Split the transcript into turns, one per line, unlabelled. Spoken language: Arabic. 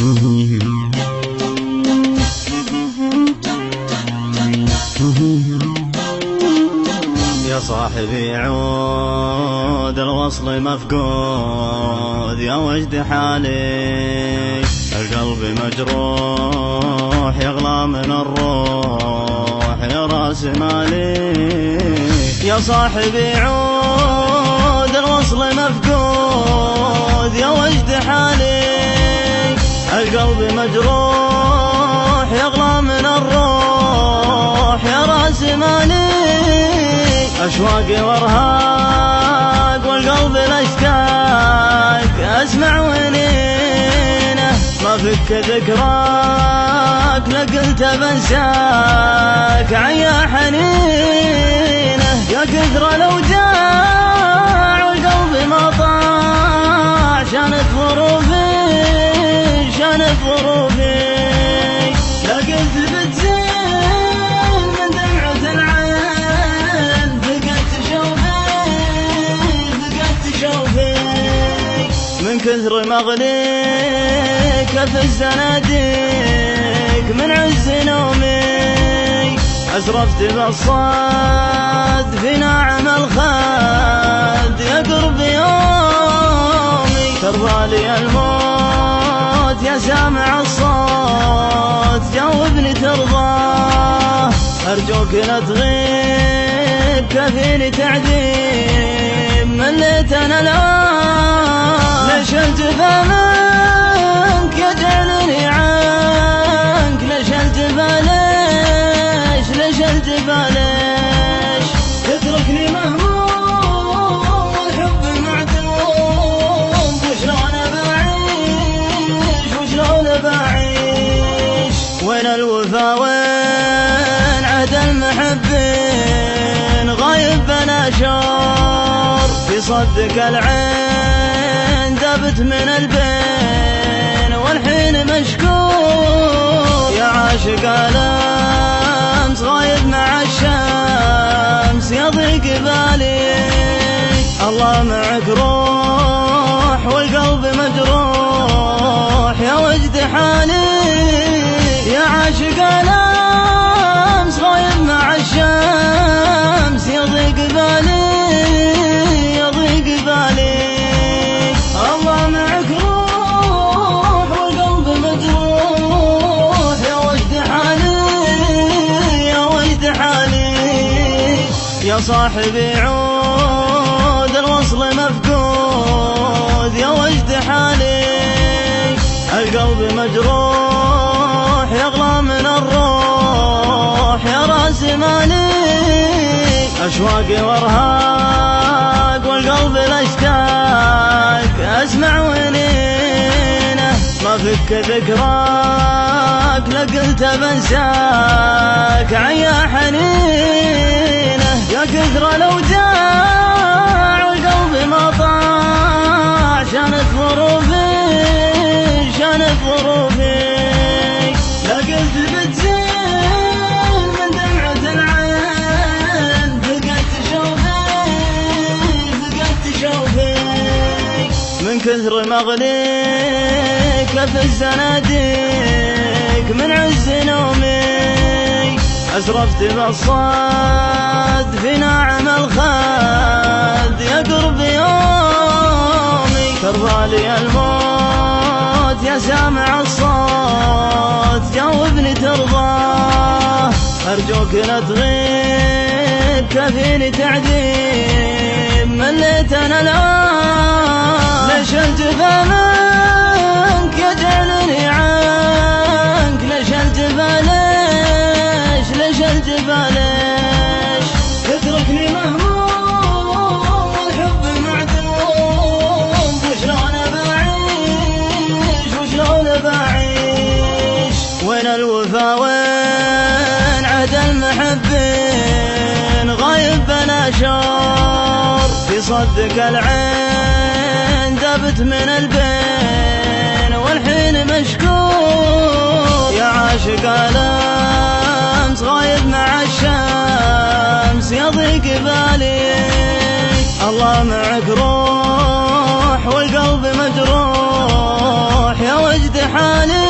يا صاحبي عود الوصل مفقود، يا وجد حالي القلب مجروح يغلى من الروح يا راس مالي. يا صاحبي عود الوصل مفقود، يا وجد حالي القلب مجروح يغلى من الروح يا راس مالي. أشواقي وارهاق والقلب الاشتاق، أسمع ونينه ما فك ذكراك، لقلت بنساك عيا حنينه. يا كثر الأوجاع والقلب ما طاع، شانت ظروفي شانت ظروفي. لقلت بتزين من دمعة العين، فقدت شوفي من كثر مغليك في الزناديق. من عز نومي أسرفت بالصاد في ناعم الخد، يا قرب يومي ترضى لي الموت يا سامع الصوت، جاوبني ترضاه أرجوك لا تغيب، كفيني تعذيب مليت أنا الآن. ليش التفا منك يجعلني عنك، ليش التفا ليش التفا ليش تتركني مهموم والحب معدوم. وشلون بعيش وشلون بعيش، وين الوفا وين عهد المحبين، غايب بلا شعور في صدك العين، ذبت من البين والحين مشكور. يا عاشق الأمس غايب مع الشمس، يضيق بالي الله معك روح والقلب مجروح يا وجد حالي. يا عاشق الأمس غايب مع الشمس، يضيق بالي يضيق بالي. الله معك روح والقلب مجروح يا وجد حالي يا وجد حالي. يا صاحبي عود الوصل مفقود، يا وجد حالي القلب مجروح يغلى من الروح يا راس مالي. أشواقي وارهاق والقلب الاشتاق، أسمع ونينه ما فك ذكراك، لقلت بنساك عيا حنينه. يا كثر الأوجاع والقلب ما طاع، شانت ظروفي شانت ظروفي. لقلت بتزين من دمعة العين، فقدت شوفي من كثر مغليك في الزناديق. من عز نومي أسرفت بالصاد في ناعم الخد، يا قرب يومي ترضى لي الموت يا سامع الصوت، جاوبني ترضاه أرجوك لا تغيب، كفيني تعذيب مليت أنا الآن. ليش التفا منك يجعلني عنك، ليش التفا ليش التفا ليش تتركني مهموم والحب معدوم. وشلون بعيش وشلون بعيش، وين الوفا وين عهد المحبين، غايب بلا شعور في صدك العين، ذبت من البين والحين مشكور. يا عاشق الأمس غايب مع الشمس، يضيق بالي الله معك روح والقلب مجروح يا وجد حالي